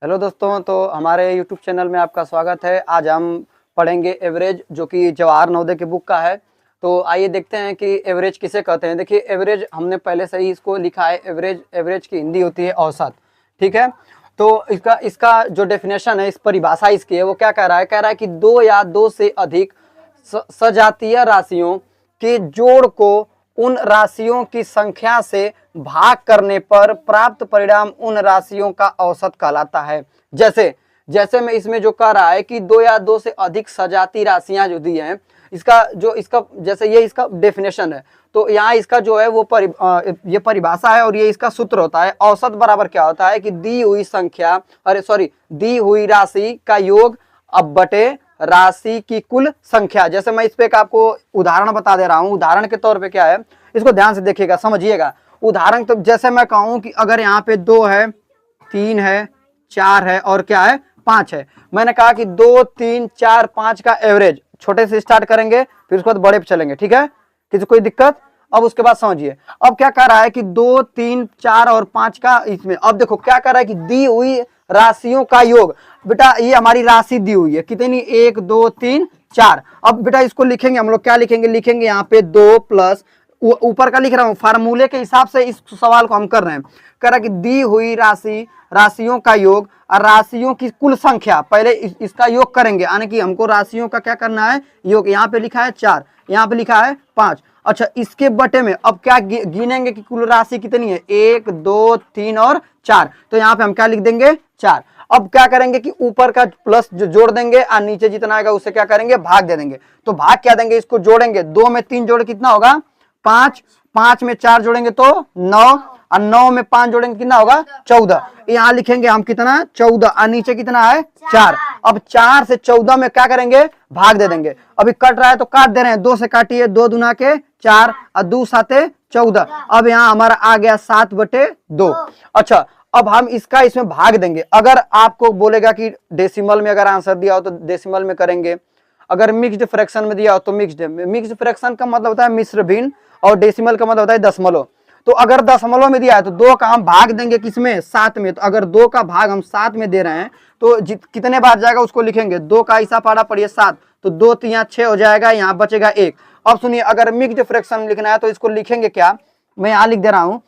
Hello दोस्तों, तो हमारे YouTube चैनल में आपका स्वागत है। आज हम पढ़ेंगे एवरेज, जो कि जवाहर नवोदय की बुक का है। तो आइए देखते हैं कि एवरेज किसे कहते हैं। देखिए, एवरेज हमने पहले से ही इसको लिखा है। एवरेज की हिंदी होती है औसत। ठीक है, तो इसका जो डेफिनेशन है, इस परिभाषा इसकी है, वो क्या कह रहा है? कह रहा है कि दो या दो से अधिक सजातीय राशियों के जोड़ को उन राशियों की संख्या से भाग करने पर प्राप्त परिणाम उन राशियों का औसत कहलाता है। जैसे जैसे में इसमें जो कह रहा है कि दो या दो से अधिक सजाती राशियां जो दी हैं, इसका जैसे ये इसका डेफिनेशन है, तो यहाँ इसका जो है वो ये परिभाषा है और ये इसका सूत्र होता है। औसत बराबर क्या होता है कि दी हुई राशि का योग अब बटे राशि की कुल संख्या। जैसे मैं इस पे आपको उदाहरण बता दे रहा हूं। उदाहरण के तौर पे क्या है, इसको ध्यान से देखिएगा, समझिएगा। उदाहरण तो जैसे मैं कहूं कि अगर यहाँ पे 2 है, 3 है, 4 है और क्या है, 5 है। मैंने कहा कि 2, 3, 4, 5 का एवरेज छोटे से स्टार्ट करेंगे, फिर उसके बाद बड़े पे चलेंगे। ठीक है, किसी कोई दिक्कत? अब उसके बाद समझिए, अब क्या कह रहा है कि 2, 3, 4 और 5 का इसमें, अब देखो क्या कह रहा है कि दी हुई राशियों का योग। बेटा ये हमारी राशि दी हुई है कितनी, 1, 2, 3, 4। अब बेटा इसको लिखेंगे हम लोग, क्या लिखेंगे यहाँ पे 2 प्लस, ऊपर का लिख रहा हूं फार्मूले के हिसाब से इस सवाल को हम कर रहे हैं। कह रहा है कि दी हुई राशियों का योग और राशियों की कुल संख्या, पहले इसका योग करेंगे, यानी कि हमको राशियों का क्या करना है, योग। यहाँ पे लिखा है 4, यहाँ पे लिखा है 5। अच्छा, इसके बटे में अब क्या गिनेंगे कि कुल राशि कितनी है, 1, 2, 3 और 4। तो यहाँ पे हम क्या लिख देंगे, 4। अब क्या करेंगे कि ऊपर का प्लस जो जोड़ देंगे और नीचे जितना आएगा उससे क्या करेंगे, भाग दे देंगे। तो भाग क्या देंगे, इसको जोड़ेंगे, 2 में 3 जोड़ कितना होगा, 5, 5 में 4 जोड़ेंगे तो 9, और 9 में 5 जोड़ेंगे कितना होगा, 14। यहाँ लिखेंगे हम कितना, 14, और नीचे कितना है, 4। अब 4 से 14 में क्या करेंगे, भाग दे देंगे। अभी कट रहा है तो काट दे रहे हैं, 2 से काटिए, 2 दूना के 4 और 2 साते 14। अब यहाँ हमारा आ गया 7/2। अच्छा, अब हम इसमें भाग देंगे। अगर आपको बोलेगा कि डेसिमल में अगर आंसर दिया हो तो डेसिमल में करेंगे, अगर मिक्स्ड फ्रैक्शन में दिया हो तो मिक्स्ड फ्रैक्शन का मतलब होता है मिश्र भिन्न, और डेसिमल का मतलब होता है दशमलव। तो अगर दशमलव में दिया है तो 2 का हम भाग देंगे किसमें, 7 में। तो अगर 2 का भाग हम 7 में दे रहे हैं तो कितने बार जाएगा उसको लिखेंगे, 2 का हिस्सा पाड़ा पड़िए 7, तो 2 3 6 हो जाएगा, यहाँ बचेगा 1। अब सुनिए, अगर मिक्स्ड फ्रैक्शन में लिखना है तो इसको लिखेंगे क्या, मैं यहाँ लिख दे रहा हूं।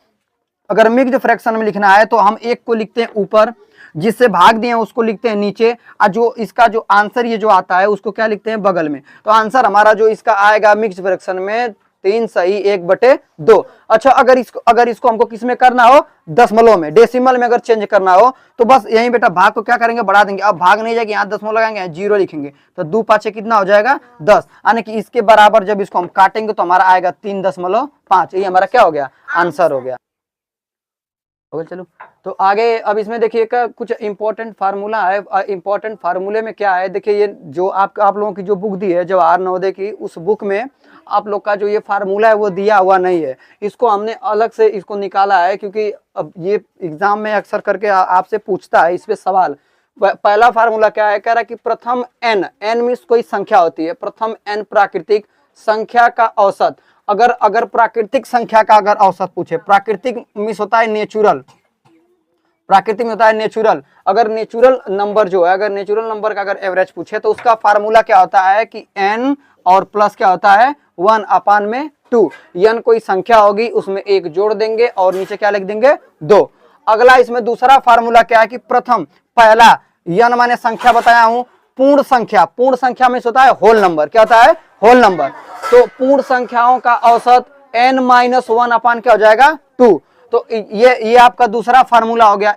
अगर मिक्स्ड फ्रैक्शन में लिखना है तो हम 1 को लिखते हैं ऊपर, जिससे भाग दिए उसको लिखते हैं नीचे, और जो इसका जो आंसर ये जो आता है उसको क्या लिखते हैं, बगल में। तो आंसर हमारा जो इसका आएगा मिक्स्ड फ्रैक्शन में 3 सही 1/2। अच्छा, अगर इसको हमको किस में करना हो, दशमलव में, डेसिमल में अगर चेंज करना हो तो बस यही बेटा भाग को क्या करेंगे, बढ़ा देंगे। अब भाग नहीं जाएगी, यहाँ दशमलव लगाएंगे, यहाँ 0 लिखेंगे, तो 2 5 कितना हो जाएगा, 10। यानी कि इसके बराबर जब इसको हम काटेंगे तो हमारा आएगा 3.5। ये हमारा क्या हो गया, आंसर हो गया। चलो, तो आगे अब इसमें देखिए कुछ इंपॉर्टेंट फार्मूला है। इंपॉर्टेंट फार्मूले में क्या है, देखिए ये जो आप लोगों की जो बुक दी है जवाहर नवोदय की, उस बुक में आप लोग का जो ये फार्मूला है वो दिया हुआ नहीं है। इसको हमने अलग से इसको निकाला है, क्योंकि अब ये एग्जाम में अक्सर करके आपसे पूछता है इस पे सवाल। पहला फार्मूला क्या है, कह रहा है कि प्रथम n मीन्स कोई संख्या होती है, प्रथम n प्राकृतिक संख्या का औसत। अगर प्राकृतिक संख्या का अगर औसत पूछे, प्राकृतिक मीन्स होता है नेचुरल, प्राकृतिक में होता है नेचुरल। अगर नेचुरल नंबर जो है, अगर नेचुरल नंबर का अगर एवरेज पूछे तो उसका फार्मूला क्या होता है कि n और प्लस क्या होता है, 1/2। n कोई संख्या होगी, उसमें 1 जोड़ देंगे और नीचे क्या लिख देंगे, 2। अगला इसमें दूसरा फार्मूला क्या है कि प्रथम, पहला n माने संख्या बताया हूं, पूर्ण संख्या में होता है होल नंबर, क्या होता है, होल नंबर। तो पूर्ण संख्याओं का औसत n-1 क्या हो जाएगा, 2। तो ये आपका दूसरा फार्मूला हो गया।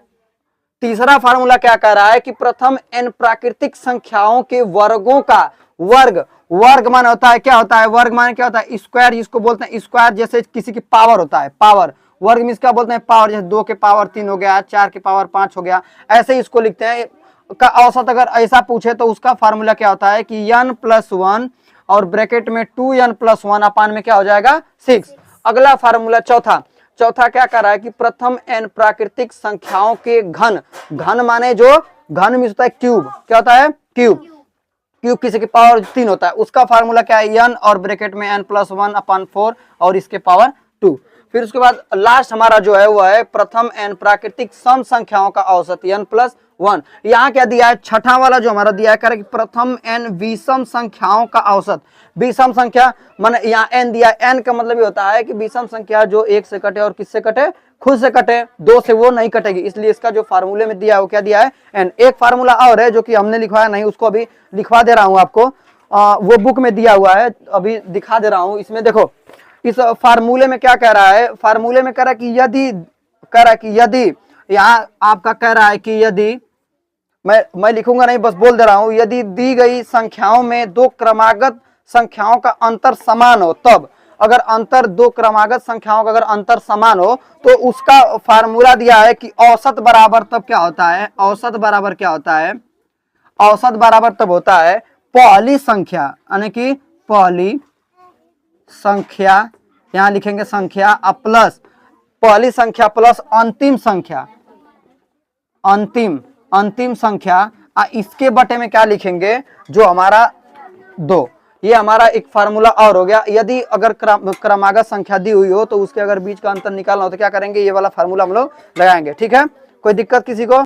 तीसरा फार्मूला क्या कह रहा है कि प्रथम n प्राकृतिक संख्याओं के वर्गों का वर्ग मान होता है, क्या होता है, वर्ग मान क्या होता है, स्क्वायर, जिसको बोलते हैं स्क्वायर। जैसे किसी की पावर होता है, पावर, वर्ग में क्या बोलते हैं, पावर। जैसे 2 के पावर 3 हो गया, 4 के पावर 5 हो गया, ऐसे ही इसको लिखते हैं। का औसत अगर ऐसा पूछे तो उसका फार्मूला क्या होता है कि n+1 और ब्रैकेट में 2n+1 में क्या हो जाएगा, 6। अगला फार्मूला चौथा क्या कर रहा है कि प्रथम n प्राकृतिक संख्याओं के घन माने जो घन में होता है क्यूब, क्या होता है, क्यूब किसी की पावर 3 होता है, उसका फार्मूला क्या है, n और ब्रैकेट में n+1/4 और इसके पावर 2। फिर उसके बाद लास्ट हमारा जो है वो है प्रथम एन प्राकृतिक सम संख्याओं का औसत n+1। यहाँ क्या दिया है, छठा वाला जो हमारा दिया है करें प्रथम एन विषम संख्याओं का औसत। विषम संख्या माने यहाँ n दिया है, n का मतलब ये होता है कि विषम संख्या जो एक से कटे और किससे कटे, खुद से कटे, दो से वो नहीं कटेगी, इसलिए इसका जो फार्मूले में दिया है वो क्या दिया है n। एक फार्मूला और है जो कि हमने लिखवाया नहीं, उसको अभी लिखवा दे रहा हूं आपको, वो बुक में दिया हुआ है, अभी दिखा दे रहा हूं। इसमें देखो इस फार्मूले में क्या कह रहा है, फार्मूले में कह रहा है कि यदि यहाँ आपका कह रहा है कि यदि मैं लिखूंगा नहीं, बस बोल दे रहा हूं, यदि दी गई संख्याओं में दो क्रमागत संख्याओं का अंतर समान हो, तब अगर अंतर दो क्रमागत संख्याओं का अगर अंतर समान हो तो उसका फार्मूला दिया है कि औसत बराबर तब क्या होता है, औसत बराबर क्या होता है, औसत बराबर तब होता है पहली संख्या, यानी कि पहली संख्या, यहां लिखेंगे संख्या प्लस पहली संख्या प्लस अंतिम संख्या, अंतिम संख्या, इसके बटे में क्या लिखेंगे जो हमारा 2। ये हमारा एक फार्मूला और हो गया। यदि अगर क्रमागत संख्या दी हुई हो तो उसके अगर बीच का अंतर निकालना हो तो क्या करेंगे, ये वाला फार्मूला हम लोग लगाएंगे। ठीक है, कोई दिक्कत किसी को?